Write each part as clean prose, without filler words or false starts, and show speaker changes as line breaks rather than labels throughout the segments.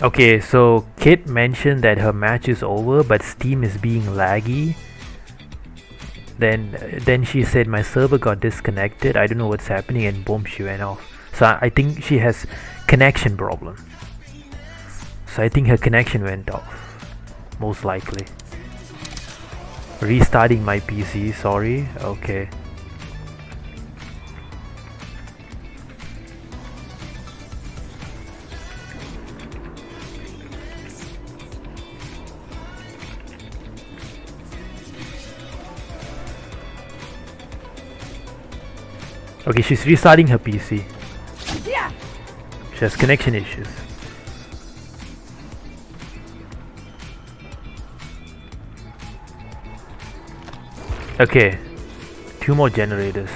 Okay, so Kit mentioned that her match is over, but Steam is being laggy. Then she said my server got disconnected. I don't know what's happening, and boom, she went off. So I think she has connection problem. So I think her connection went off, most likely. Restarting my PC. Sorry. Okay. Okay, she's restarting her PC.
Yeah.
She has connection issues. Okay, 2 more generators.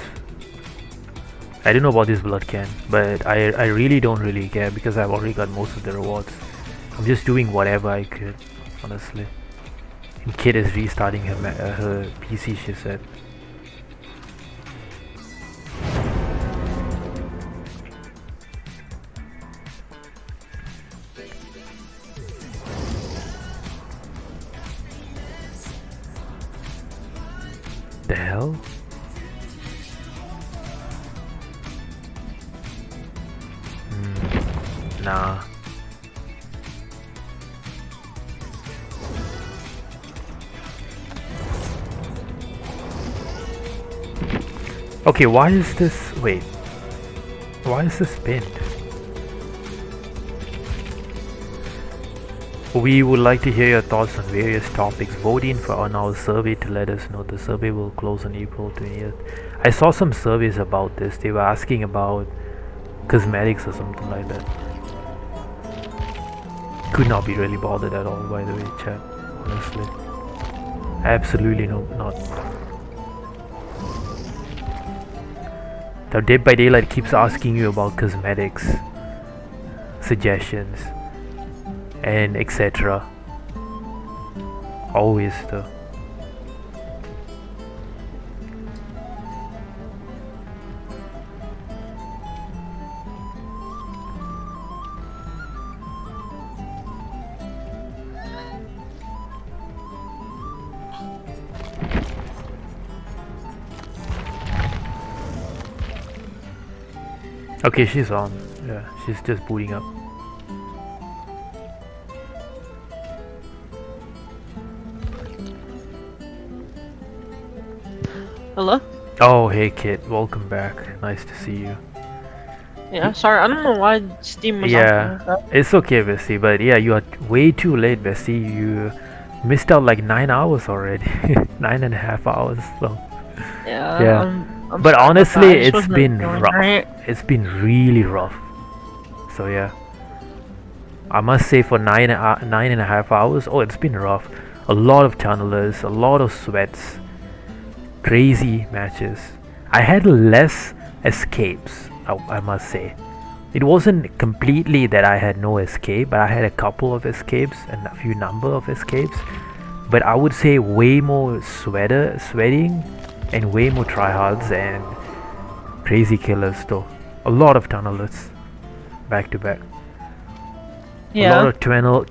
I don't know about this blood can, but I really don't really care because I've already got most of the rewards. I'm just doing whatever I could, honestly. And Kid is restarting her PC, she said. The hell? Nah. Okay, why is this... Wait. Why is this pinned? We would like to hear your thoughts on various topics. Vote in on our survey to let us know. The survey will close on April 20th. I saw some surveys about this. They were asking about cosmetics or something like that. Could not be really bothered at all, by the way, chat. Honestly. Absolutely not. Now Dead by Daylight keeps asking you about cosmetics, suggestions, and etc. Always though. Okay, she's on. Yeah, she's just booting up.
Hello?
Oh, hey Kit, welcome back. Nice to see you.
Yeah, sorry, I don't know why Steam was
Yeah,
acting like that.
it's okay, Bessie, but yeah, you are way too late, Bessie. You missed out like 9 hours already. 9.5 hours. So.
Yeah,
Yeah.
I'm
But
sorry about
honestly,
that. I just
it's
wasn't
been
feeling
rough.
right.
It's been really rough. So yeah, I must say for 9.5 hours, oh, it's been rough. A lot of tunnelers, a lot of sweats, crazy matches. I had less escapes, I must say. It wasn't completely that I had no escape, but I had a couple of escapes and a few number of escapes. But I would say way more sweating and way more tryhards and crazy killers though. A lot of tunnelers back to back. A lot
Yeah.
of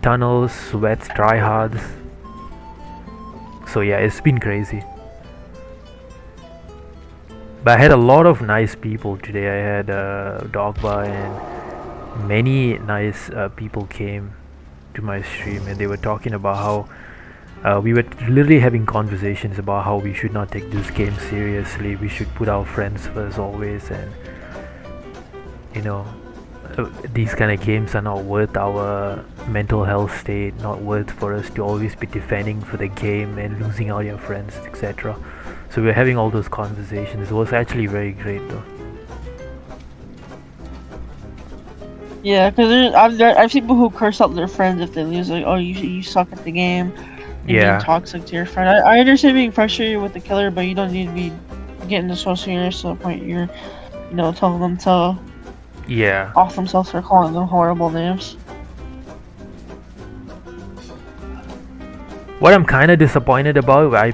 tunnels, sweats, tryhards. So yeah, it's been crazy. But I had a lot of nice people today. I had Dogba and many nice people came to my stream and they were talking about how we were literally having conversations about how we should not take this game seriously. We should put our friends first always, and you know, these kind of games are not worth our mental health state, not worth for us to always be defending for the game and losing out your friends, etc. So we're having all those conversations. It was actually very great though.
Yeah, because I've seen people who curse out their friends if they lose, like, oh, you suck at the game. You're
Yeah.
being toxic to your friend. I understand being frustrated with the killer, but you don't need to be getting so serious to the point you're, telling them to
Yeah.
off themselves for calling them horrible names.
What I'm kind of disappointed about, I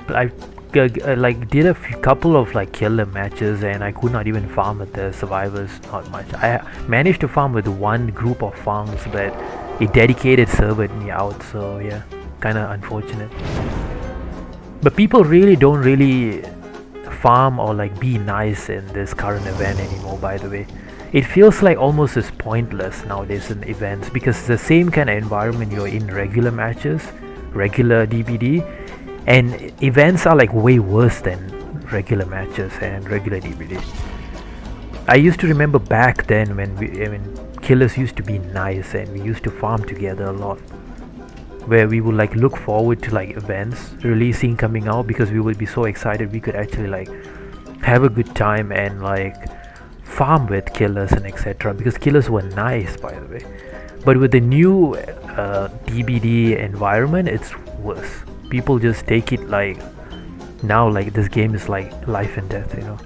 like did a couple of like killer matches and I could not even farm with the survivors, not much. I managed to farm with one group of farms, but a dedicated server me out. So yeah, kind of unfortunate. But people really don't really farm or like be nice in this current event anymore, by the way. It feels like almost is pointless nowadays in events because it's the same kind of environment you're in regular matches, regular DBD, and events are like way worse than regular matches and regular DBD. I used to remember back then when killers used to be nice and we used to farm together a lot, where we would like look forward to like events releasing coming out because we would be so excited we could actually like have a good time and like farm with killers and etc. because killers were nice, by the way. But with the new DBD environment, it's worse. People just take it like now like this game is like life and death, you know.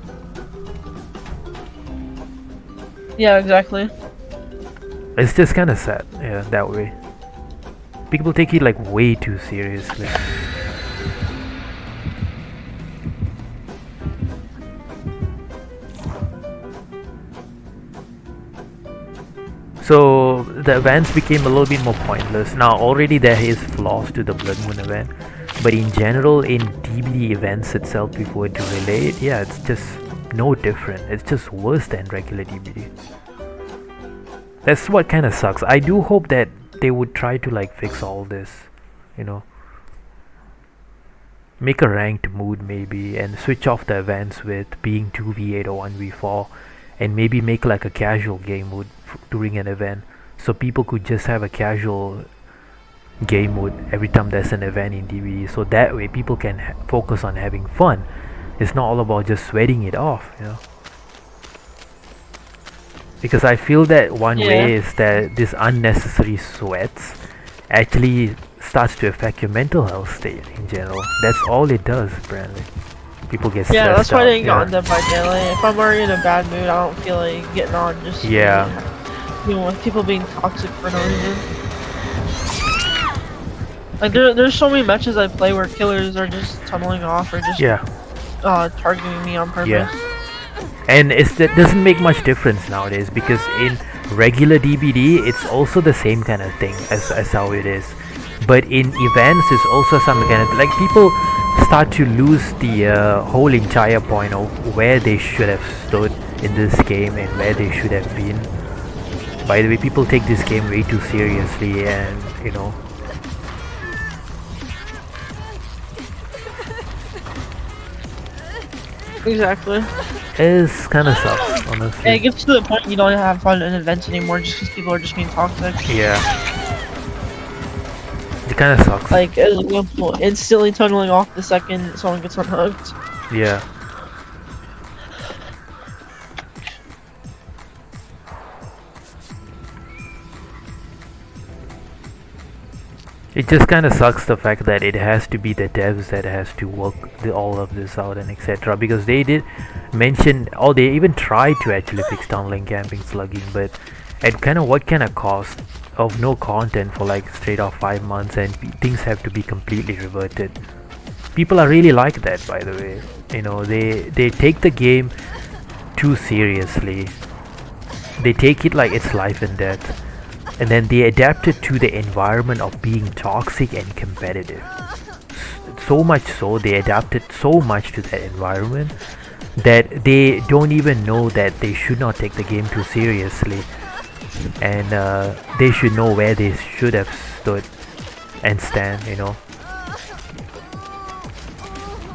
Yeah, exactly.
It's just kind of sad, yeah, that way. People take it like way too seriously. So the events became a little bit more pointless. Now already there is flaws to the Blood Moon event, but in general in DBD events itself, if we were to relate, yeah, it's just no different. It's just worse than regular DBD. That's what kind of sucks. I do hope that they would try to like fix all this, you know. Make a ranked mood maybe and switch off the events with being 2v8 or 1v4 and maybe make like a casual game mode during an event so people could just have a casual game mode every time there's an event in DBD, so that way people can focus on having fun. It's not all about just sweating it off, you know. Because I feel that one way is that this unnecessary sweats actually starts to affect your mental health state in general. That's all it does, apparently. People get stressed out.
Yeah, that's why I didn't get on them by daylight. If I'm already in a bad mood, I don't feel like getting on just you know, with people being toxic for no reason. Like there's so many matches I play where killers are just tunneling off or just targeting me on purpose.
Yeah. And that doesn't make much difference nowadays because in regular DBD it's also the same kind of thing as how it is. But in events it's also some kind of like people start to lose the whole entire point of where they should have stood in this game and where they should have been. By the way, people take this game way too seriously and you know.
Exactly.
It's kind of sucks, honestly.
Yeah, it gets to the point you don't have fun in events anymore just because people are just being toxic.
Yeah. It kind of sucks.
Like, as an example, instantly tunneling off the second someone gets unhooked.
Yeah. It just kind of sucks the fact that it has to be the devs that has to work all of this out and etc. Because they did mention, or they even tried to actually fix tunneling, camping, slugging, but at kind of what kind of cost of no content for like straight off 5 months and things have to be completely reverted. People are really like that, by the way. You know, they take the game too seriously. They take it like it's life and death. And then they adapted to the environment of being toxic and competitive. So much so, they adapted so much to that environment that they don't even know that they should not take the game too seriously. And they should know where they should have stood and stand, you know.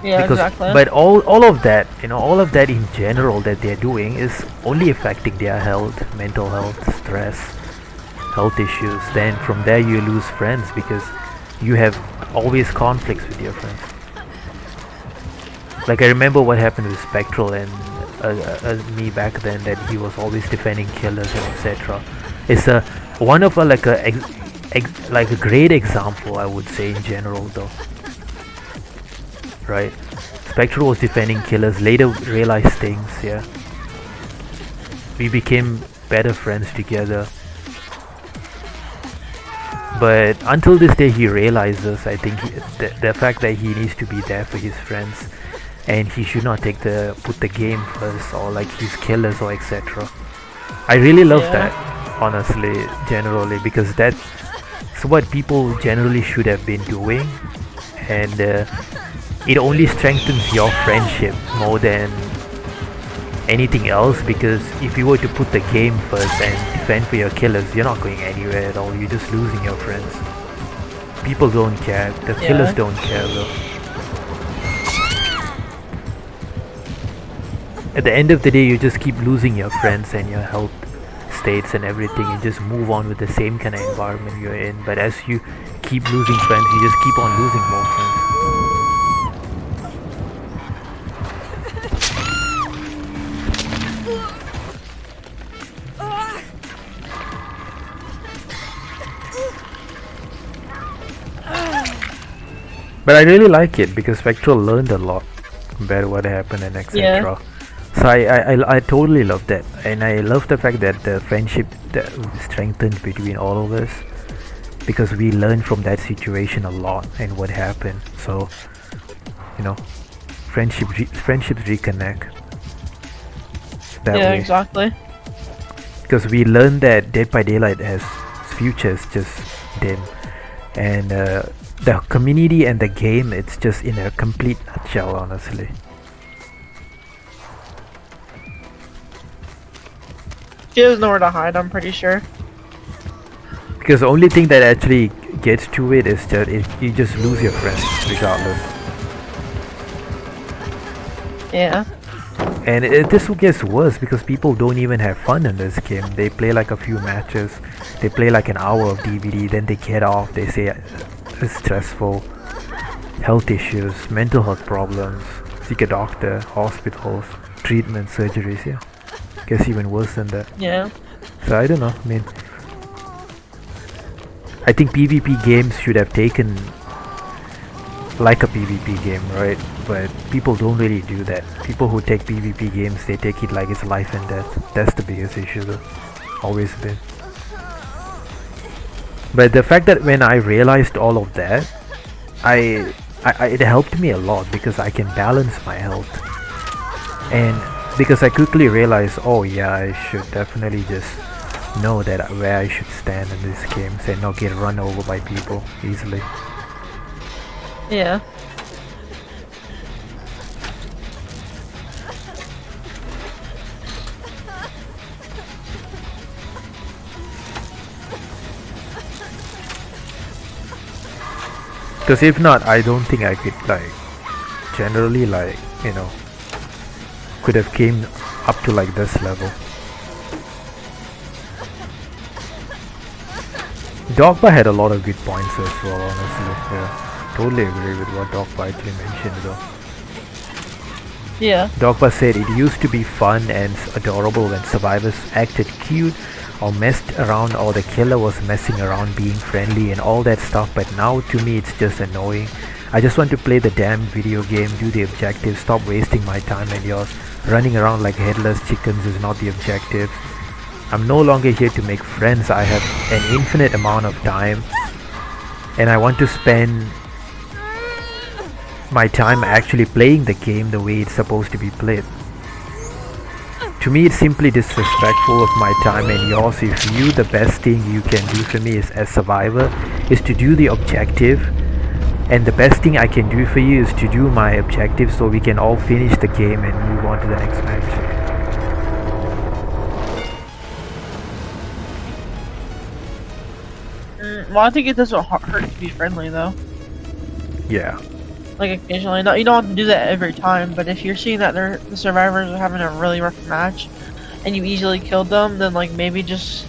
Yeah, exactly.
But all of that, you know, all of that in general that they're doing is only affecting their health, mental health, stress, health issues. Then from there you lose friends because you have always conflicts with your friends. Like I remember what happened with Spectral and me back then, that he was always defending killers and etc. It's one of a like a great example, I would say, in general though. Right? Spectral was defending killers, later realized things, yeah. We became better friends together. But until this day he realizes, I think, the fact that he needs to be there for his friends and he should not put the game first or like his killers or etc. I really love that, honestly, generally, because that that's what people generally should have been doing, and it only strengthens your friendship more than anything else, because if you were to put the game first and defend for your killers, you're not going anywhere at all. You're just losing your friends. People don't care. The killers don't care though. At the end of the day, you just keep losing your friends and your health states and everything. You just move on with the same kind of environment you're in. But as you keep losing friends, you just keep on losing more friends. But I really like it because Spectral learned a lot compared to what happened in etc. So I totally love that, and I love the fact that the friendship that strengthened between all of us, because we learned from that situation a lot and what happened. So you know, friendships reconnect that way.
Exactly.
Because we learned that Dead by Daylight has futures just dim, and the community and the game, it's just in a complete nutshell, honestly.
She has nowhere to hide, I'm pretty sure.
Because the only thing that actually gets to it is that you just lose your friends regardless.
Yeah.
And this gets worse because people don't even have fun in this game. They play like a few matches, they play like an hour of DVD, then they get off, they say it's stressful, health issues, mental health problems, seek a doctor, hospitals, treatment, surgeries, yeah. Guess even worse than that.
Yeah.
So I don't know, I mean, I think PvP games should have taken like a PvP game, right? But people don't really do that. People who take PvP games, they take it like it's life and death. That's the biggest issue though. Always been. But the fact that when I realized all of that, it helped me a lot because I can balance my health. And because I quickly realized, oh yeah, I should definitely just know that where I should stand in these games and not get run over by people easily.
Yeah.
Because if not, I don't think I could like generally like, you know, could have came up to like this level. Dogba had a lot of good points as well, honestly. Yeah, totally agree with what Dogba actually mentioned though.
Yeah.
Dogba said it used to be fun and adorable when survivors acted cute or messed around, or the killer was messing around being friendly and all that stuff, but now to me it's just annoying. I just want to play the damn video game, do the objectives, stop wasting my time and yours. Running around like headless chickens is not the objective. I'm no longer here to make friends. I have an infinite amount of time and I want to spend my time actually playing the game the way it's supposed to be played. To me, it's simply disrespectful of my time and yours if you, the best thing you can do for me is as survivor is to do the objective, and the best thing I can do for you is to do my objective so we can all finish the game and move on to the next match.
Well, I think it doesn't hurt to be friendly though.
Yeah.
Like occasionally, no, you don't have to do that every time. But if you're seeing that the survivors are having a really rough match, and you easily killed them, then like maybe just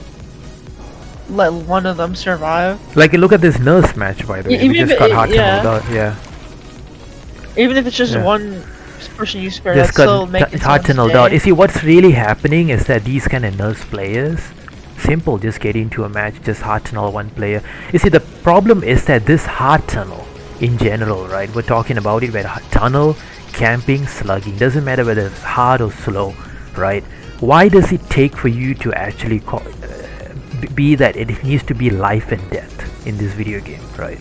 let one of them survive.
Like look at this nurse match, by the way. We just got hard tunneled out. Yeah.
Even if it's just one person you spare,
Just
that's still making
hard tunneled out. You see, what's really happening is that these kind of nurse players, simple, just get into a match, just hard tunnel one player. You see, the problem is that this hard tunnel in general, right? We're talking about it where tunnel, camping, slugging, doesn't matter whether it's hard or slow, right? Why does it take for you to actually be that it needs to be life and death in this video game, right?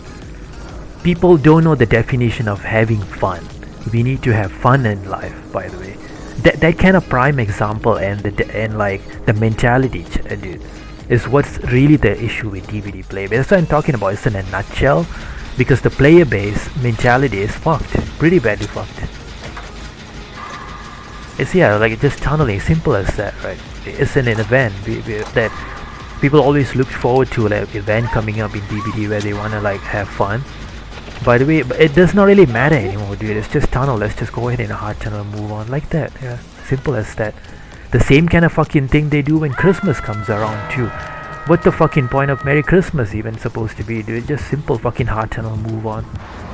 People don't know the definition of having fun. We need to have fun in life, by the way. That kind of prime example and like the mentality, dude. is what's really the issue with DVD play. That's what I'm talking about. It's in a nutshell, because the player base mentality is fucked, pretty badly fucked. It's like just tunneling, simple as that, right? It's an event that people always look forward to, like event coming up in DBD where they wanna like have fun. By the way, but it does not really matter anymore, dude. It's just tunnel. Let's just go ahead in a hard tunnel and move on like that. Yeah, simple as that. The same kind of fucking thing they do when Christmas comes around too. What the fucking point of Merry Christmas even supposed to be, dude? Just simple fucking hard tunnel, move on.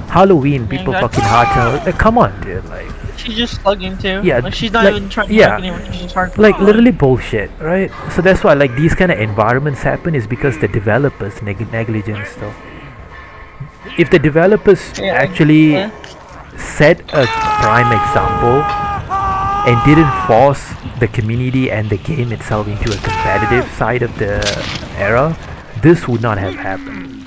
Halloween, people fucking hard tunnel. Like, come on, dude. Like,
she's just slugging too.
Yeah,
like she's not
like,
even trying to
yeah.
like anyone. She's just hard.
Like literally bullshit, right? So that's why like these kind of environments happen is because the developers negligence though. If the developers actually set a prime example and didn't force the community and the game itself into a competitive side of the era, this would not have happened.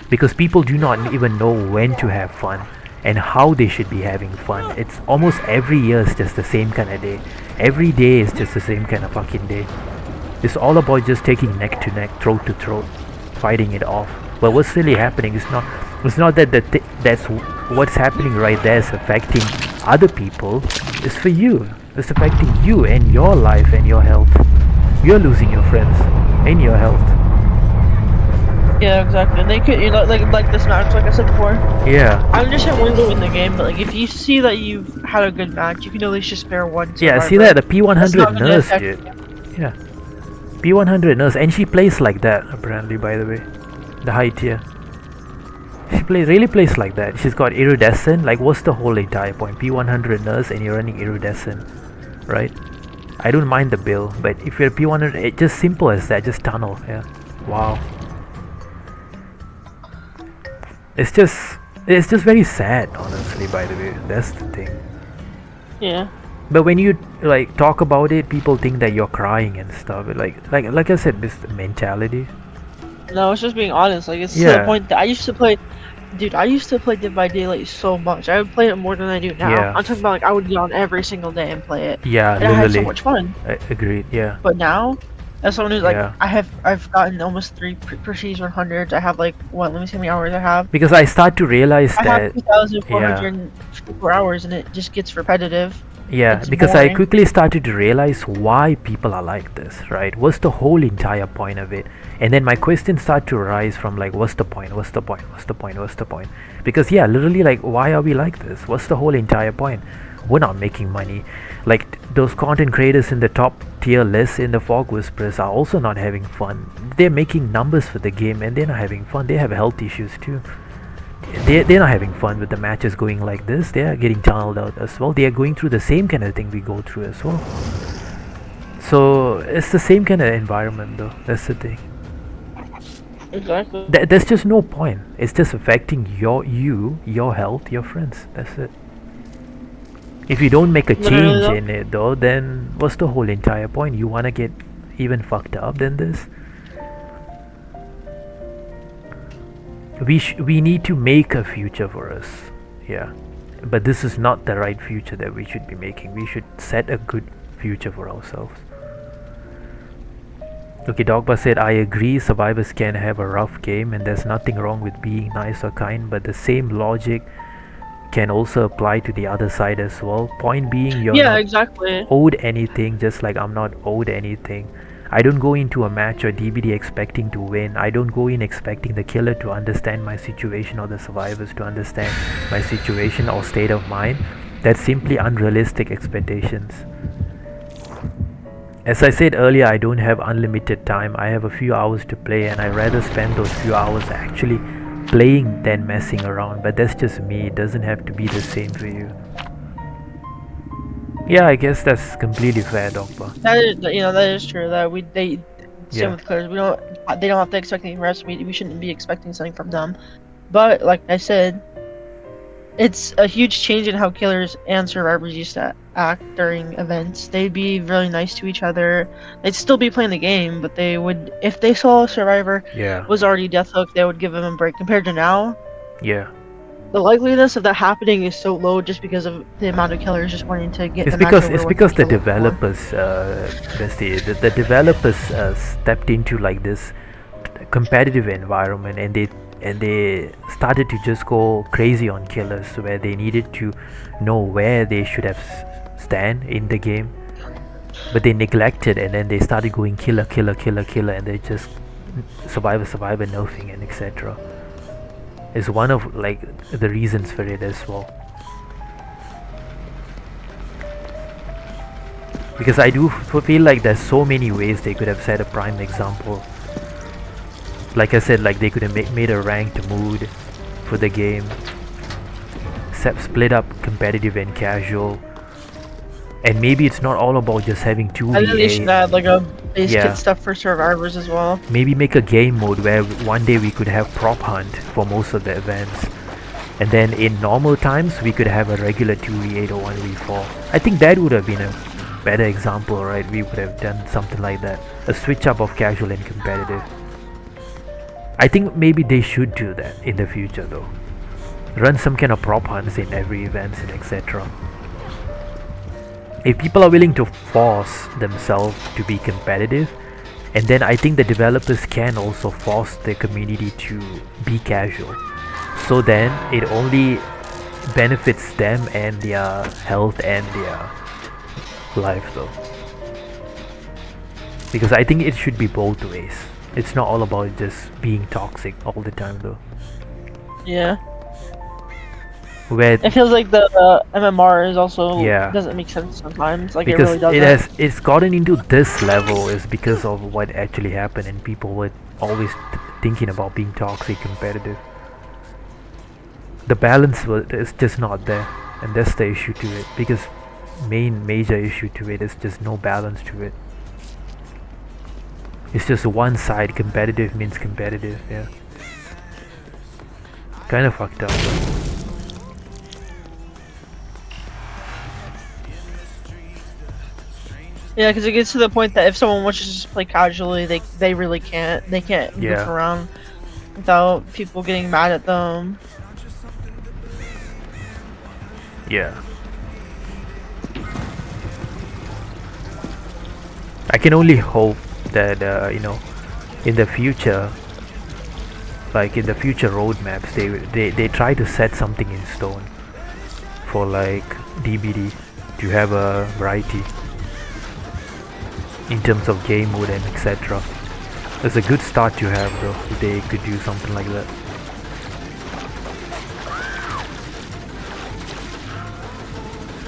Because people do not even know when to have fun and how they should be having fun. It's almost every year is just the same kind of day. Every day is just the same kind of fucking day. It's all about just taking neck to neck, throat to throat, fighting it off. But what's really happening is not that that's what's happening right there is affecting other people. It's for you. It's affecting you and your life and your health. You're losing your friends and your health.
Yeah, exactly. And they could, like this match, like I said before.
Yeah.
I understand when to win the game, but like if you see that you've had a good match, you can at least just spare one.
Yeah, see that the P100 nurse, dude. Yeah. P100 nurse, and she plays like that apparently. By the way, the high tier. She really plays like that. She's got iridescent. Like, what's the whole entire point? P100 nurse and you're running iridescent, right? I don't mind the build, but if you're P100, it's just simple as that. Just tunnel. Yeah. Wow. It's just very sad, honestly. By the way, that's the thing.
Yeah.
But when you like talk about it, people think that you're crying and stuff. Like I said, it's the mentality.
No, it's just being honest. Like, it's to the point that I used to play Dead by Daylight so much. I would play it more than I do now.
Yeah.
I'm talking about like I would get on every single day and play it.
Yeah,
and
literally.
I had so much fun.
Agreed. Yeah.
But now, as someone who's like,
Yeah.
I've gotten almost 3 prestige 100s. I have like what? Let me see how many hours I have.
Because I start to realize
I
that
have 2,454 hours, and it just gets repetitive.
yeah,
It's
because I
boring.
quickly started to realize why people are like this, right? What's the whole entire point of it? And then my questions start to arise from like, what's the point? What's the point? What's the point? What's the point? Because yeah, literally like, why are we like this? What's the whole entire point? We're not making money. Like those content creators in the top tier list in the Fog Whisperers are also not having fun. They're making numbers for the game and they're not having fun. They have health issues too. They're not having fun with the matches going like this. They are getting tunneled out as well. They are going through the same kind of thing we go through as well. So it's the same kind of environment though. That's the thing.
Exactly.
There's just no point. It's just affecting your health, your friends. That's it. If you don't make a change in it though, then what's the whole entire point? You wanna get even fucked up than this? We need to make a future for us. Yeah. But this is not the right future that we should be making. We should set a good future for ourselves. Okay, Dogba said, I agree, survivors can have a rough game and there's nothing wrong with being nice or kind, but the same logic can also apply to the other side as well. Point being, you're not
exactly.
owed anything, just like I'm not owed anything. I don't go into a match or DBD expecting to win. I don't go in expecting the killer to understand my situation or the survivors to understand my situation or state of mind. That's simply unrealistic expectations. As I said earlier, I don't have unlimited time. I have a few hours to play and I rather spend those few hours actually playing than messing around. But that's just me. It doesn't have to be the same for you. Yeah, I guess that's completely fair, Dogba.
That is true. That same
Yeah.
with players. They don't have to expect anything from us. We shouldn't be expecting something from them. But like I said, it's a huge change in how killers and survivors used to act during events. They'd be really nice to each other. They'd still be playing the game, but they would, if they saw a survivor
Yeah.
was already death hooked, they would give him a break. Compared to now,
Yeah.
The likeliness of that happening is so low just because of the amount of killers just wanting to get
It's
the match
because
over with and
the
kill it more.
developers, Bestie, the developers stepped into like this competitive environment, and they started to just go crazy on killers, where they needed to know where they should have stand in the game, but they neglected, and then they started going killer, killer, killer, killer, and they just survivor, survivor, nerfing, and etc. Is one of like the reasons for it as well. Because I do feel like there's so many ways they could have set a prime example. Like I said, like they could have made a ranked mood for the game, split up competitive and casual, and maybe it's not all about just having 2v8.
And then they should add like a base
Yeah.
kit stuff for survivors as well.
Maybe make a game mode where one day we could have prop hunt for most of the events, and then in normal times we could have a regular 2v8 or 1v4. I think that would have been a better example, right? We would have done something like that, a switch up of casual and competitive. I think maybe they should do that in the future though. Run some kind of prop hunts in every event and etc. If people are willing to force themselves to be competitive, and then I think the developers can also force the community to be casual, so then it only benefits them and their health and their life though. Because I think it should be both ways. It's not all about just being toxic all the time though.
Yeah.
Where
It feels like the MMR is also
Yeah.
doesn't make sense sometimes. Like
because
it really doesn't.
it's gotten into this level is because of what actually happened, and people were always thinking about being toxic competitive. The balance is just not there, and that's the issue to it. Because major issue to it is just no balance to it. It's just one side. Competitive means competitive. Yeah. Kind of fucked up.
Yeah, because it gets to the point that if someone wants to just play casually, they really can't. They can't
Yeah.
goof around without people getting mad at them.
Yeah. I can only hope that in the future, like in the future roadmaps, they try to set something in stone for like DBD to have a variety in terms of game mode and etc. It's a good start to have though, if they could do something like that.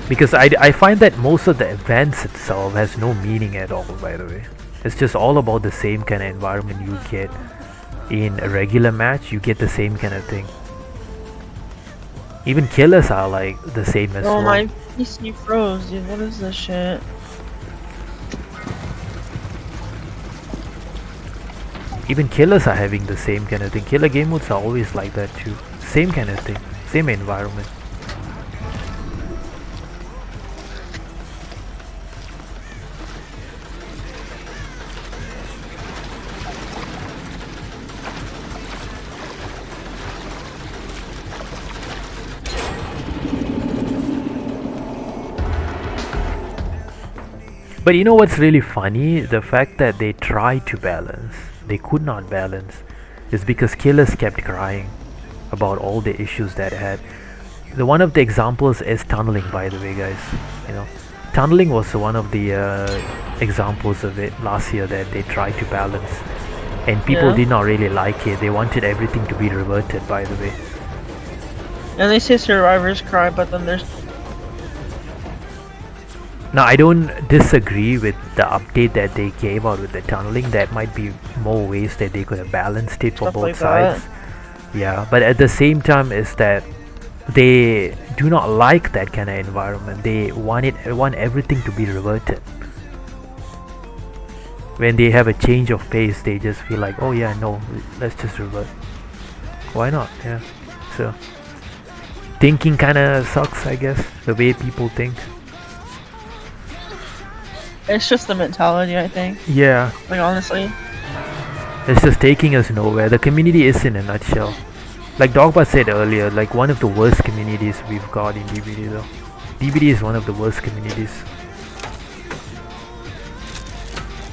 Because I find that most of the events itself has no meaning at all, by the way. It's just all about the same kind of environment you get in a regular match. You get the same kind of thing. Even killers are like the same as
Oh,
well.
my PC froze, dude. What is this shit?
Even killers are having the same kind of thing. Killer game modes are always like that too. Same kind of thing. Same environment. But you know what's really funny? The fact that they tried to balance, they could not balance, is because killers kept crying about all the issues that had. One of the examples is tunneling, by the way, guys. Tunneling was one of the examples of it last year that they tried to balance, and people
Yeah.
did not really like it. They wanted everything to be reverted, by the way.
And they say survivors cry, but then there's
Now, I don't disagree with the update that they gave out with the tunneling. There might be more ways that they could have balanced it for
Stuff
both
like that.
sides. Yeah, but at the same time, is that they do not like that kind of environment. They want everything to be reverted. When they have a change of pace, they just feel like, oh yeah, no, let's just revert. Why not? Yeah. So thinking kind of sucks, I guess. The way people think.
it's just the mentality, I think.
Yeah.
Like honestly.
It's just taking us nowhere. The community is in a nutshell. Like Dogba said earlier, like one of the worst communities we've got in DBD though. DBD is one of the worst communities.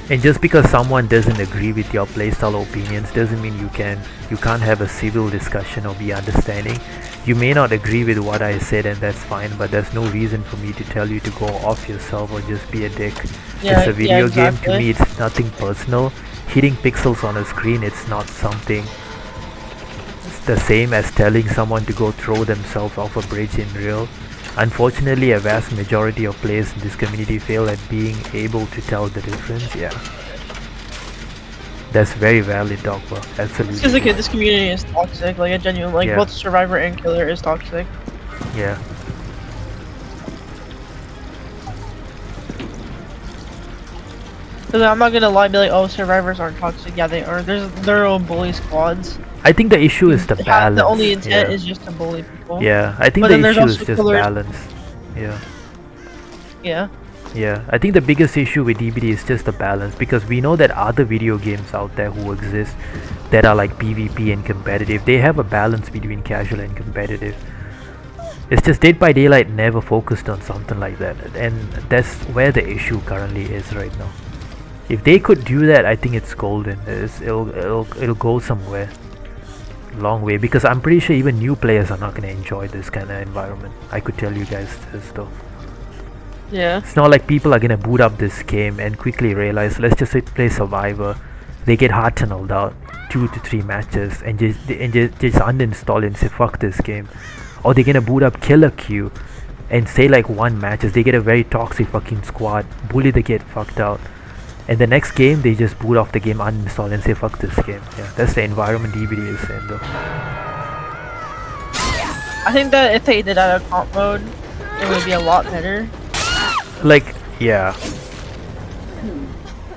And just because someone doesn't agree with your playstyle or opinions doesn't mean you can't have a civil discussion or be understanding. You may not agree with what I said and that's fine, but there's no reason for me to tell you to go off yourself or just be a dick.
Yeah,
It's a video game. To
exactly.
me it's nothing personal. Hitting pixels on a screen, it's not something the same as telling someone to go throw themselves off a bridge in real. Unfortunately, a vast majority of players in this community fail at being able to tell the difference. Yeah, that's very valid, Dogba. Absolutely.
Because like this community is toxic, like a genuine, like
Yeah.
both survivor and killer is toxic.
Yeah.
Because I'm not gonna lie, be like, oh, survivors aren't toxic. Yeah, they are. There's their own bully squads.
I think the issue is the balance.
The only intent
yeah.
is just to bully people.
Yeah, I think
But
the
then there's
issue is
also
just
killers.
balance. Yeah.
Yeah.
Yeah, I think the biggest issue with DBD is just the balance, because we know that other video games out there who exist that are like PvP and competitive, they have a balance between casual and competitive. It's just Dead by Daylight never focused on something like that, and that's where the issue currently is right now. If they could do that, I think it's golden. It'll go somewhere, long way, because I'm pretty sure even new players are not gonna enjoy this kind of environment. I could tell you guys this though.
Yeah.
It's not like people are gonna boot up this game and quickly realize, let's just play Survivor. They get hard tunneled out 2 to 3 matches and just uninstall and say fuck this game. Or they're gonna boot up Killer Q and say like 1 matches. They get a very toxic fucking squad, bully they get fucked out. And the next game they just boot off the game, uninstall and say fuck this game. Yeah, that's the environment DBD is in though.
I think that if they did out of comp mode, it would be a lot better.
Like, yeah.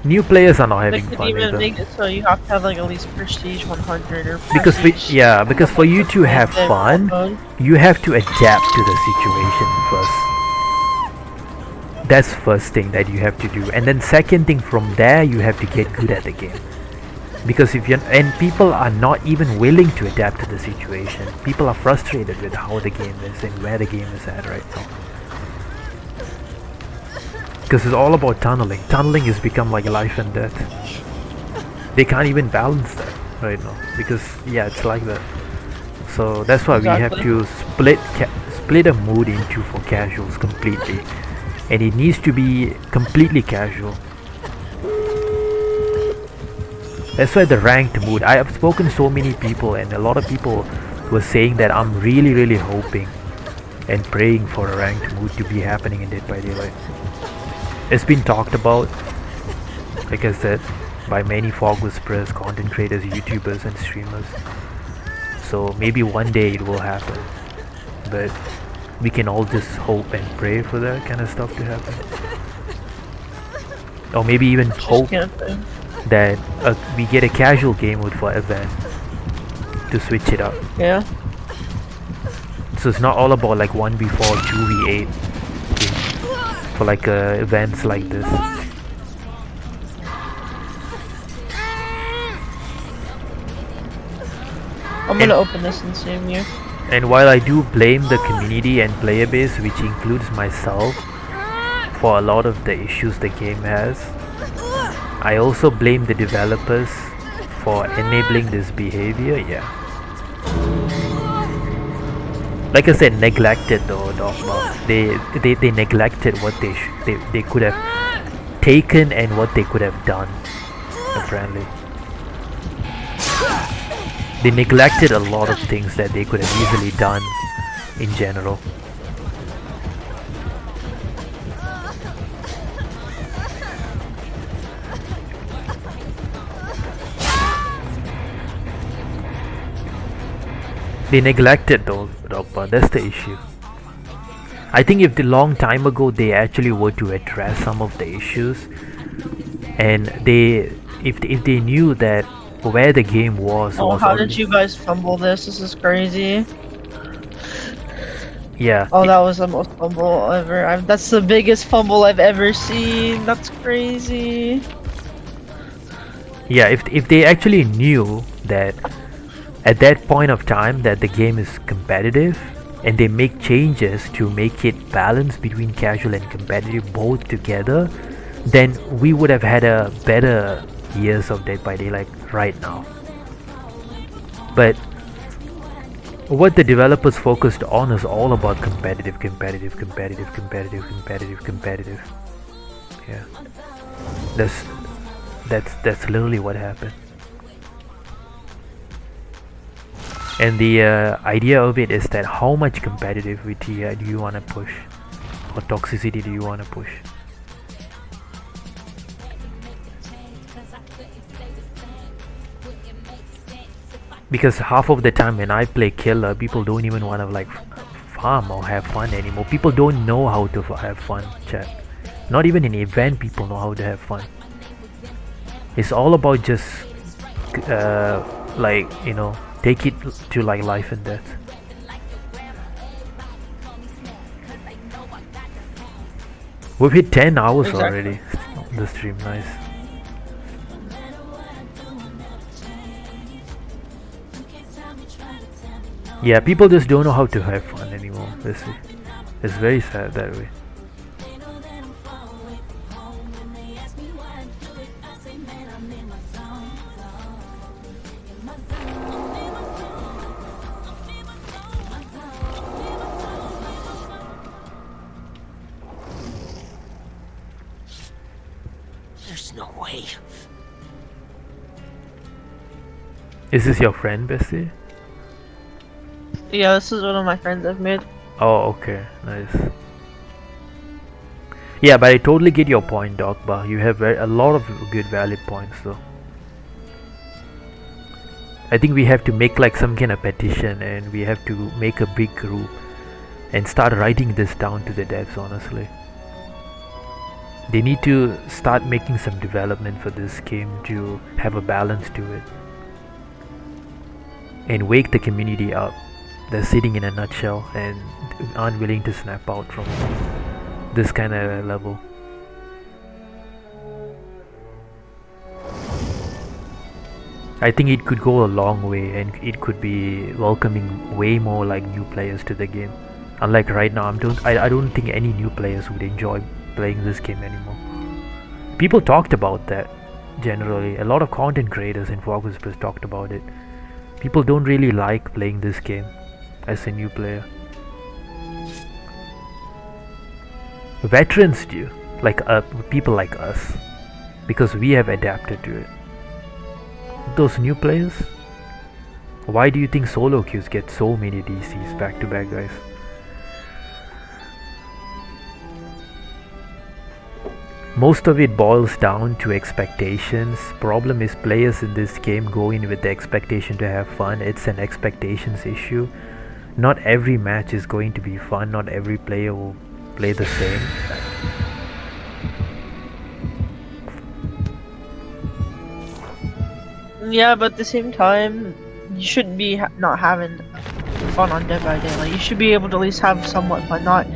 New players are not
They
having
could
fun
even
either.
make it so you have to have like at least prestige 100 or
Because
prestige.
because for you to have
in
fun,
comp mode.
you have to adapt to the situation first. That's first thing that you have to do, and then second thing, from there you have to get good at the game. Because if you're and people are not even willing to adapt to the situation. People are frustrated with how the game is and where the game is at right now. Because it's all about tunneling. Tunneling has become like life and death. They can't even balance that right now because yeah, it's like that. So that's why we have
Exactly.
to split a mood into for casuals completely, and it needs to be completely casual. That's why the ranked mood. I have spoken to so many people, and a lot of people were saying that I'm really hoping and praying for a ranked mood to be happening in Dead by Daylight. It's been talked about, like I said, by many fog whisperers, content creators, YouTubers, and streamers. So maybe one day it will happen, but we can all just hope and pray for that kind of stuff to happen. Or maybe even
Just
hope
camping.
that we get a casual game mode for event to switch it up.
Yeah.
So it's not all about like 1v4, 2v8 for like events like this.
I'm gonna open this and see you.
And while I do blame the community and player base, which includes myself, for a lot of the issues the game has, I also blame the developers for enabling this behavior. Yeah. Like I said, neglected though, Dogma. They neglected what they could have taken and what they could have done. Apparently, they neglected a lot of things that they could have easily done in general. They neglected those, Dogma. That's the issue. I think if the long time ago they actually were to address some of the issues, and if they knew that where the game was.
Oh,
was
how
already-
did you guys fumble this? This is crazy.
Yeah.
Oh, that was the most fumble ever. That's the biggest fumble I've ever seen. That's crazy.
Yeah, if they actually knew that At that point of time that the game is competitive and they make changes to make it balance between casual and competitive both together, then we would have had a better years of Dead by Daylight right now. But what the developers focused on is all about competitive. Yeah, that's literally what happened. And the idea of it is that how much competitivity do you want to push, or toxicity do you want to push? Because half of the time when I play killer, people don't even want to like farm or have fun anymore. People don't know how to have fun, chat. Not even in event people know how to have fun. It's all about just like, you know, take it to like life and death. We've hit 10 hours already. The stream, nice. Yeah, people just don't know how to have fun anymore. It's very sad that way.
There's no way.
Is this your friend, Bessie?
Yeah, this is one of my friends I've made.
Oh, okay, nice. Yeah, but I totally get your point, Dogba. You have a lot of good valid points, though. I think we have to make like some kind of petition, and we have to make a big group and start writing this down to the devs. Honestly, they need to start making some development for this game to have a balance to it and wake the community up. They're sitting in a nutshell and aren't willing to snap out from this kind of level. I think it could go a long way, and it could be welcoming way more like new players to the game. Unlike right now, I don't think any new players would enjoy playing this game anymore. People talked about that generally. A lot of content creators and Fog Whispers talked about it. People don't really like playing this game as a new player. Veterans do, like people like us, because we have adapted to it. Those new players, why do you think solo queues get so many DCs back to back, guys? Most of it boils down to expectations. Problem is players in this game go in with the expectation to have fun. It's an expectations issue. Not every match is going to be fun. Not every player will play the same.
Yeah, but at the same time, you shouldn't be not having fun on Dead by Daylight. You should be able to at least have somewhat fun, not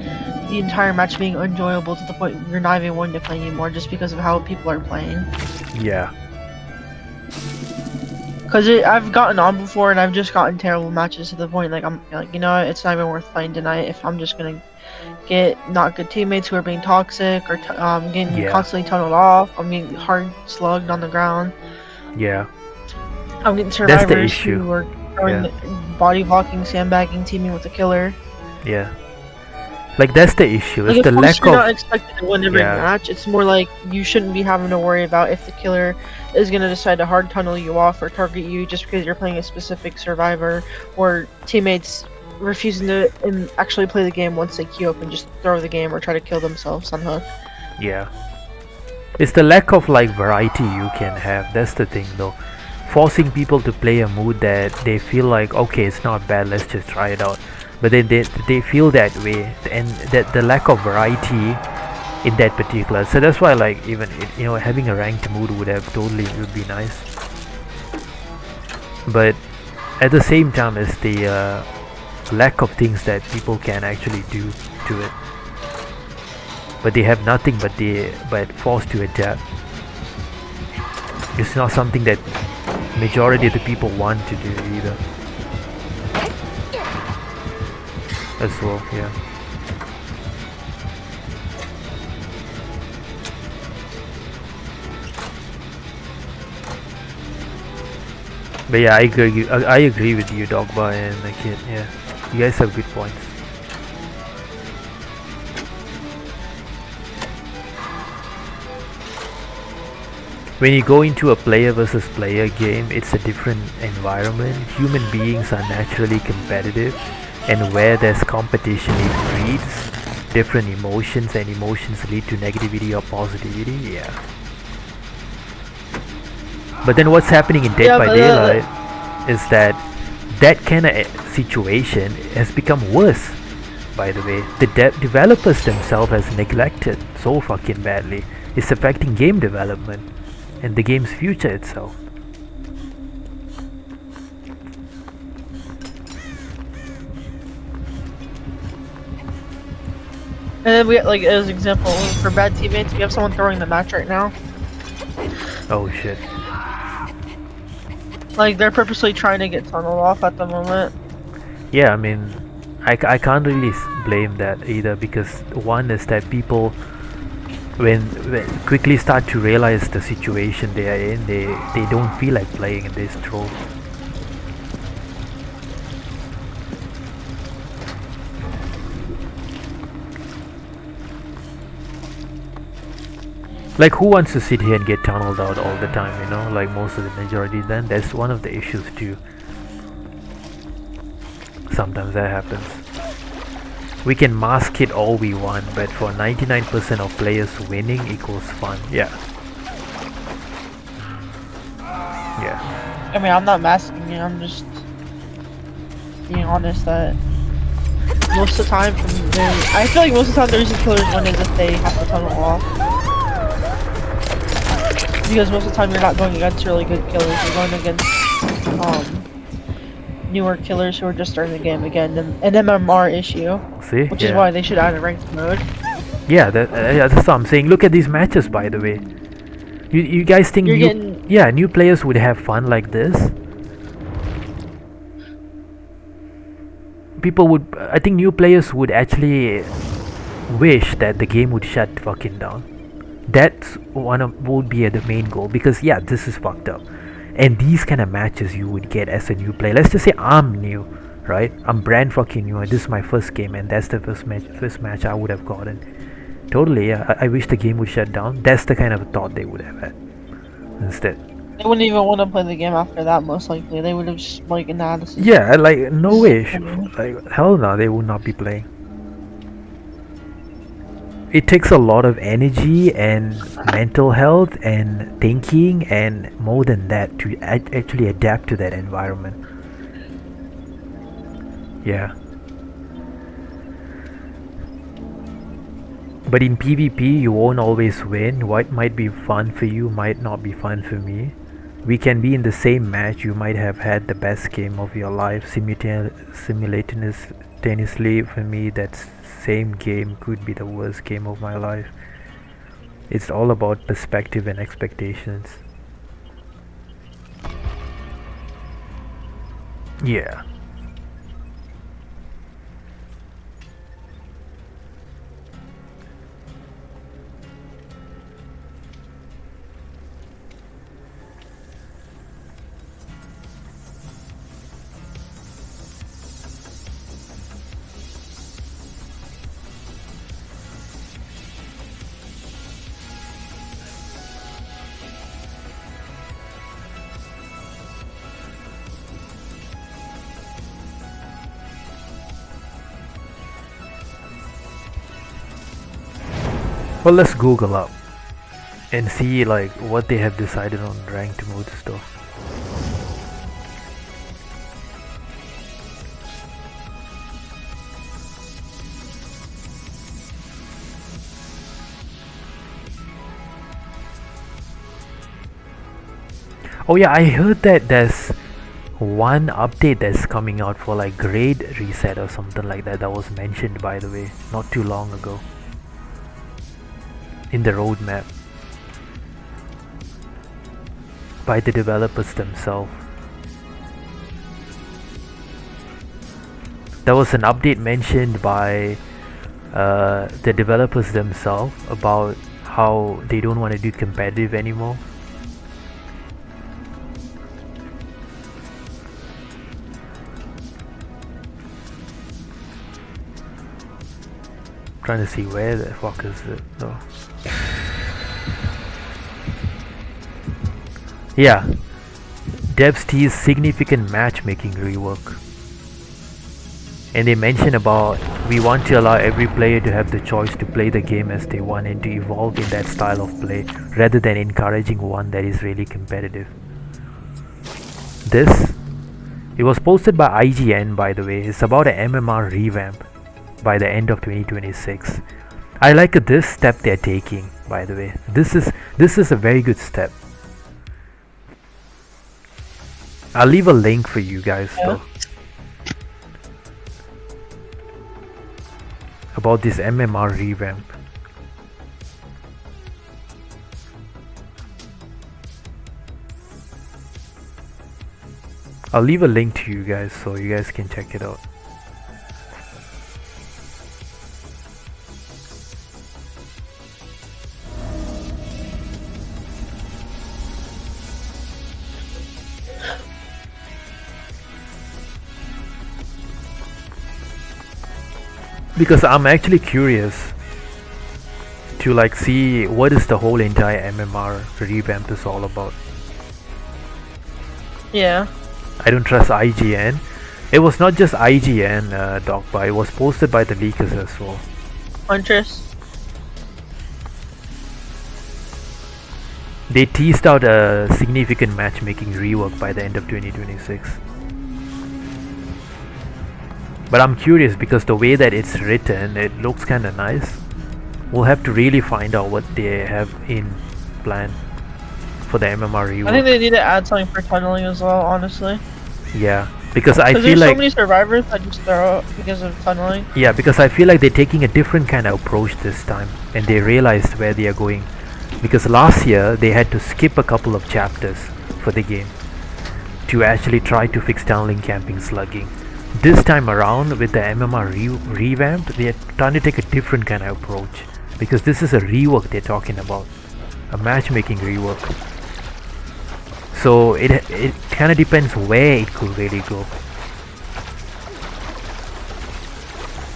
the entire match being enjoyable to the point where you're not even wanting to play anymore just because of how people are playing.
Yeah.
Cause I've gotten on before and I've just gotten terrible matches to the point like I'm like, you know what, it's not even worth playing tonight if I'm just gonna get not good teammates who are being toxic or getting constantly tunneled off. I'm getting hard slugged on the ground.
Yeah.
I'm getting survivors who are body blocking, sandbagging, teaming with the killer.
Yeah. Like that's the issue.
Like,
it's the lack
you're
of.
not expected to win every match. It's more like you shouldn't be having to worry about if the killer is gonna decide to hard tunnel you off or target you just because you're playing a specific survivor, or teammates refusing to actually play the game once they queue up and just throw the game or try to kill themselves on hook.
Yeah. It's the lack of like variety you can have. That's the thing, though. Forcing people to play a mood that they feel like, okay, it's not bad, let's just try it out. But then they feel that way, and that the lack of variety in that particular. So that's why, like, even having a ranked mood would be nice. But at the same time, it's the lack of things that people can actually do to it. But they have nothing but forced to adapt. It's not something that majority of the people want to do either. As well, yeah. But yeah, I agree with you, Dogba and the kid. Yeah, you guys have good points. When you go into a player versus player game, it's a different environment. Human beings are naturally competitive, and where there's competition, it breeds different emotions, and emotions lead to negativity or positivity. Yeah. But then what's happening in Dead by Daylight is that that kind of situation has become worse. By the way, the developers themselves has neglected so fucking badly. It's affecting game development and the game's future itself.
And then we like as example for bad teammates, we have someone throwing the match right now.
Oh shit.
Like they're purposely trying to get tunneled off at the moment.
Yeah, I mean, I can't really blame that either, because one is that people when quickly start to realize the situation they are in, they don't feel like playing and they just throw. Like, who wants to sit here and get tunneled out all the time, you know, like most of the majority? Then that's one of the issues too. Sometimes that happens. We can mask it all we want, but for 99% of players, winning equals fun. Yeah. Yeah.
I mean, I'm not masking it, I'm just being honest that most of the time, I feel like most of the time the reason killers win is if they have to tunnel off. Because most of the time you're not going against really good killers, you're going against newer killers who are just starting the game again, an MMR issue.
See?
Which is why they should add a ranked mode.
Yeah, that's what I'm saying. Look at these matches, by the way. You guys think new players would have fun like this? I think new players would actually wish that the game would shut fucking down. That's would be the main goal, because yeah, this is fucked up. And these kind of matches you would get as a new player. Let's just say I'm new, right? I'm brand fucking new and this is my first game, and that's the first match I would have gotten. Totally, yeah. I wish the game would shut down. That's the kind of thought they would have had instead.
They wouldn't even want to play the game after that, most likely. They would have just like analysis.
Yeah, like no way. Like hell no, they would not be playing. It takes a lot of energy and mental health and thinking and more than that to actually adapt to that environment. Yeah. But in PvP, you won't always win. What might be fun for you might not be fun for me. We can be in the same match. You might have had the best game of your life. Simultaneously, for me, that's same game could be the worst game of my life. It's all about perspective and expectations. Yeah. Well, let's Google up and see like what they have decided on ranked mode stuff. Oh yeah, I heard that there's one update that's coming out for like grade reset or something like that. That was mentioned, by the way, not too long ago in the roadmap. by the developers themselves. There was an update mentioned by the developers themselves about how they don't want to do competitive anymore. Trying to see where the fuck is it though. Yeah, devs tease significant matchmaking rework. And they mention about we want to allow every player to have the choice to play the game as they want and to evolve in that style of play rather than encouraging one that is really competitive. It was posted by IGN, by the way. It's about an MMR revamp by the end of 2026. I like this step they're taking, by the way. This is a very good step. I'll leave a link for you guys though. About this MMR revamp. I'll leave a link to you guys so you guys can check it out. Because I'm actually curious to like see what is the whole entire MMR revamp is all about.
Yeah.
I don't trust IGN. It was not just IGN, Dogba. It was posted by the leakers as well.
Huntress.
They teased out a significant matchmaking rework by the end of 2026. But I'm curious because the way that it's written, it looks kinda nice. We'll have to really find out what they have in plan for the MMR rework.
I think they need to add something for tunneling as well, honestly.
Yeah, because I feel
there's
like
so many survivors that just throw out because of tunneling.
yeah, because I feel like they're taking a different kind of approach this time, and they realized where they are going. Because last year they had to skip a couple of chapters for the game to actually try to fix tunneling, camping, slugging. This time around with the MMR revamp, they are trying to take a different kind of approach because this is a rework they're talking about, a matchmaking rework. So it kind of depends where it could really go.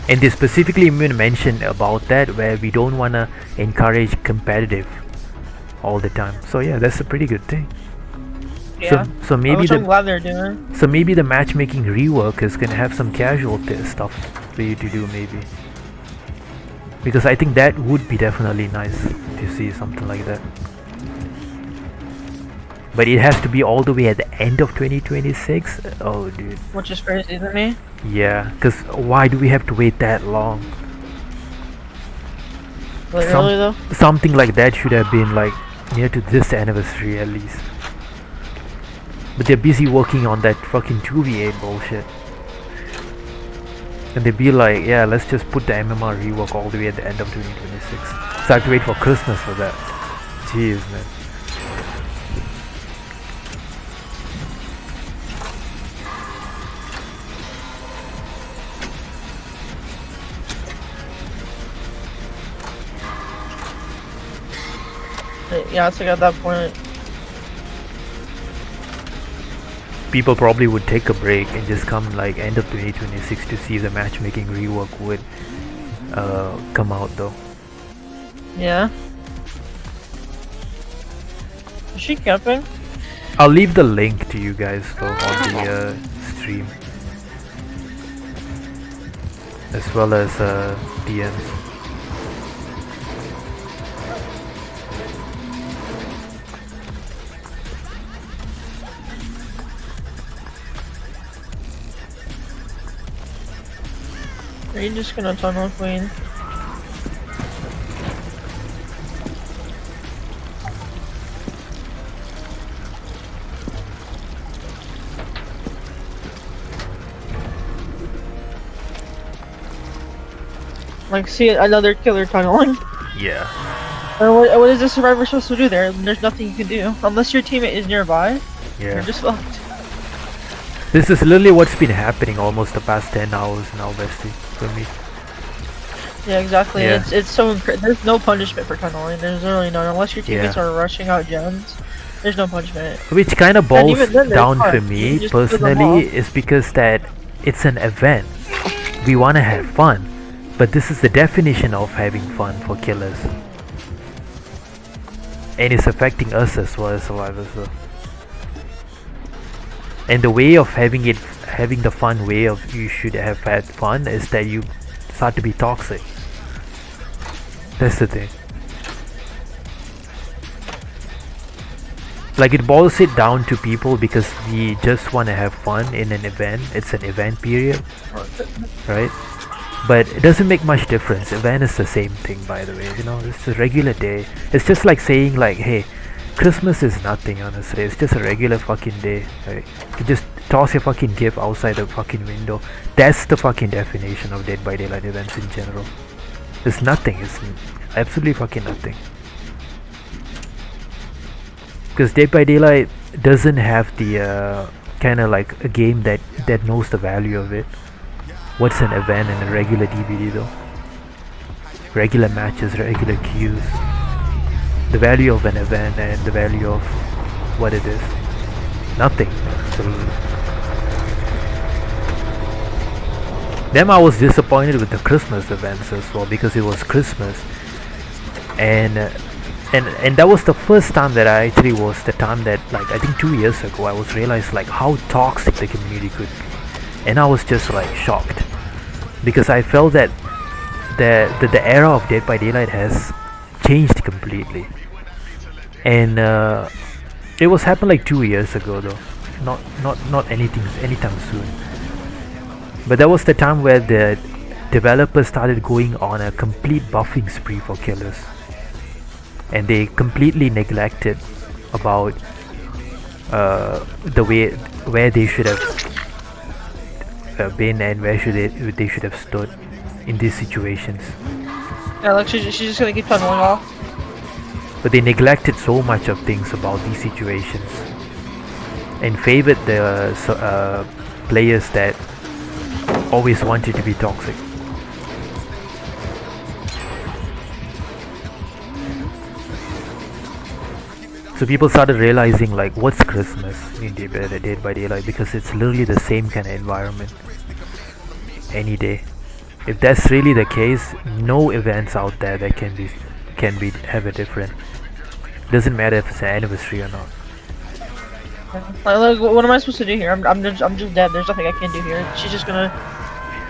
And they specifically even mentioned about that where we don't want to encourage competitive all the time. So yeah, that's a pretty good thing.
Yeah.
So maybe
which I'm glad they're doing.
So maybe the matchmaking rework is gonna have some casual stuff for you to do maybe. Because I think that would be definitely nice to see something like that. But it has to be all the way at the end of 2026? Oh dude.
Which is crazy to me.
Yeah, because why do we have to wait that long?
Really though?
Something like that should have been like near to this anniversary at least. But they're busy working on that fucking 2v8 bullshit. And they'd be like, yeah, let's just put the MMR rework all the way at the end of 2026. So I have to wait for Christmas for that. Jeez, man.
Yeah, it's like at that point.
People probably would take a break and just come like end of 2026 to see if the matchmaking rework would come out though.
Yeah. Is she camping?
I'll leave the link to you guys though on the stream, as well as DMs.
Are you just gonna tunnel queen? Like, see another killer tunneling?
Yeah.
Or what is the survivor supposed to do there? There's nothing you can do. Unless your teammate is nearby, you're
Yeah.
just fucked.
This is literally what's been happening almost the past 10 hours now, bestie, for me.
Yeah, exactly.
Yeah.
It's so there's no punishment for tunneling. There's literally none. Unless your teammates
Yeah.
are rushing out gens, there's no punishment.
Which kind of
And
boils
even then, there's
down for
fun. You
me
just kill them
personally
off.
is because that it's an event. We want to have fun, but this is the definition of having fun for killers, and it's affecting us as well as survivors. So. And the way of having the fun way of you should have had fun is that you start to be toxic. That's the thing. Like it boils it down to people because we just want to have fun in an event. It's an event period, right? But it doesn't make much difference. Event is the same thing, by the way. You know, it's a regular day. It's just like saying like, hey, Christmas is nothing. Honestly, it's just a regular fucking day. Right? You just toss your fucking gift outside the fucking window. That's the fucking definition of Dead by Daylight events in general. It's nothing. It's absolutely fucking nothing. Because Dead by Daylight doesn't have the kind of like a game that knows the value of it. What's an event and a regular DVD though? Regular matches, regular queues. The value of an event and the value of what it is. Nothing. Absolutely. Then I was disappointed with the Christmas events as well because it was Christmas, and that was the first time that I actually was the time that like I think 2 years ago I was realized like how toxic the community could be, and I was just like shocked because I felt that the era of Dead by Daylight has changed completely, and it was happened like 2 years ago though, not anytime soon. But that was the time where the developers started going on a complete buffing spree for killers, and they completely neglected about the way where they should have been and where should they should have stood in these situations.
Yeah, like she's just gonna keep tunneling off.
But they neglected so much of things about these situations and favored the players that always wanted to be toxic. So people started realizing like what's Christmas in Dead by Daylight because it's literally the same kind of environment any day. If that's really the case, no events out there that can be have a different. Doesn't matter if it's an anniversary or not.
Like, what am I supposed to do here? I'm just dead. There's nothing I can do here. She's just gonna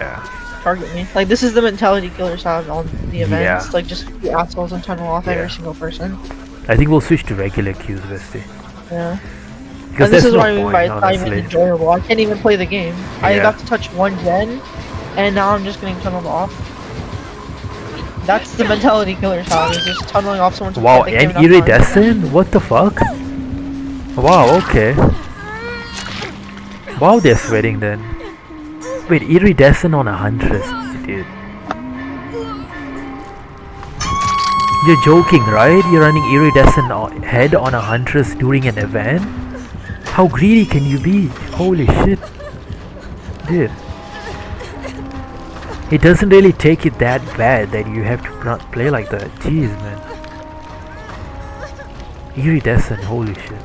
Yeah.
target me. Like this is the mentality killers have on the events.
Yeah.
Like just be assholes and tunnel off
Yeah.
every single person.
I think we'll switch to regular queues, Vesty.
Yeah.
Because
And this
there's
is
no
what I mean
point,
by it's not even
honestly.
enjoyable. I can't even play the game. I
Yeah.
got to touch one gen, and now I'm just getting tunneled off. That's the mentality killers have, is just tunneling off someone's
Wow,
they can't
and
have enough time.
iridescent? What the fuck? Wow, okay. Wow, they're sweating then. Wait, iridescent on a huntress, dude. You're joking, right? You're running iridescent head on a huntress during an event? How greedy can you be? Holy shit. Dude. It doesn't really take it that bad that you have to not play like that. Jeez, man. Iridescent, holy shit.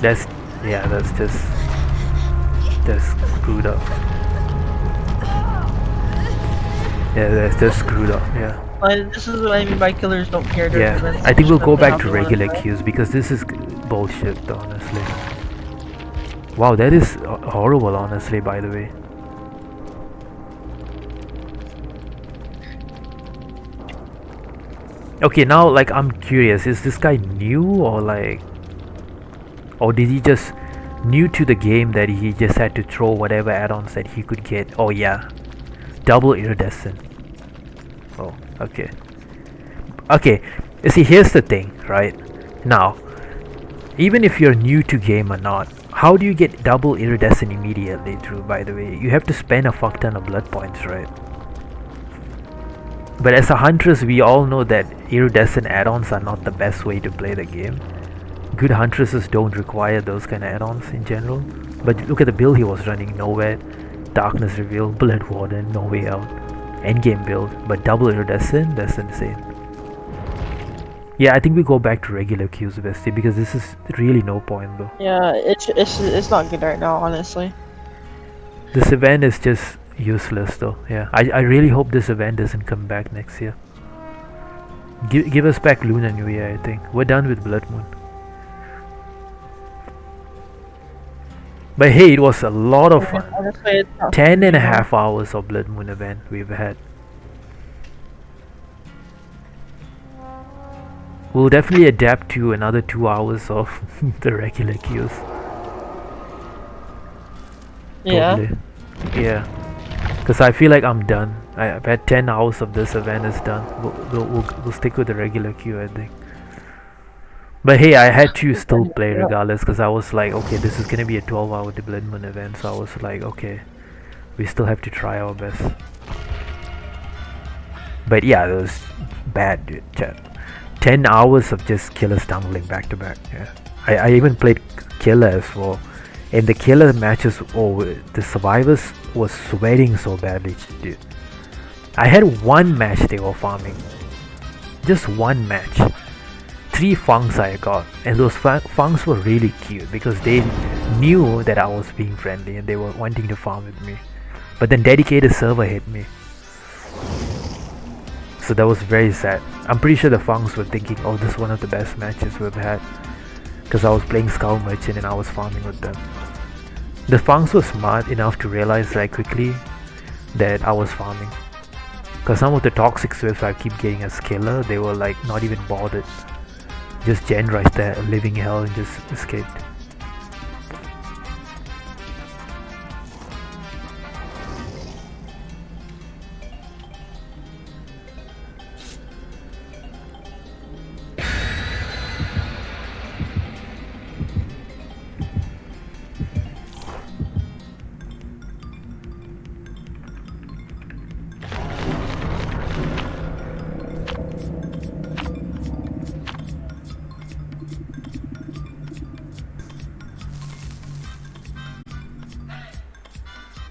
That's screwed up. Yeah, that's just screwed up, yeah.
This is what I mean by killers don't care during
Yeah,
events.
I think we'll
Just
go
they
back
have
to
wanna
regular
play.
queues because this is bullshit, honestly. Wow, that is horrible, honestly, by the way. Okay, now, like, I'm curious, is this guy new or like... Or did he just... New to the game that he just had to throw whatever add-ons that he could get? Oh yeah. Double iridescent. Oh, okay. Okay, you see, here's the thing, right? Now, even if you're new to game or not, how do you get double iridescent immediately through, by the way? You have to spend a fuck ton of blood points, right? But as a huntress, we all know that iridescent add-ons are not the best way to play the game. Good huntresses don't require those kind of add-ons in general. But look at the build he was running: Nowhere, Darkness Reveal, Blood Warden, No Way Out, endgame build, but double iridescent. That's insane. Yeah, I think we go back to regular queues, Bestie, because this is really no point though.
Yeah, it's not good right now, honestly.
This event is just useless though. Yeah, I really hope this event doesn't come back next year. Give us back Lunar New Year, I think. We're done with Blood Moon. But hey, it was a lot of fun.
Honestly, it's not
10.5 hours of Blood Moon event we've had. We'll definitely adapt to another 2 hours of the regular queues.
Yeah.
Totally. Yeah. Because I feel like I'm done. I've had 10 hours of this event is done. We'll stick with the regular queue, I think. But hey, I had to still play regardless, because I was like, okay, this is gonna be a 12-hour Blood Moon event, so I was like, okay, we still have to try our best. But yeah, that was bad, dude. 10 hours of just killer stumbling back to back. Yeah, I even played killer as well, and the killer matches, the survivors was sweating so badly, dude. I had one match they were farming, just one match. 3 funks I got, and those funks were really cute because they knew that I was being friendly and they were wanting to farm with me. But then dedicated server hit me, so that was very sad. I'm pretty sure the funks were thinking, oh, this is one of the best matches we've had, because I was playing Skull Merchant and I was farming with them. The funks were smart enough to realize very quickly that I was farming, because some of the toxic swips I keep getting as killer, they were like not even bothered, just gen rushed their living hell and just escaped.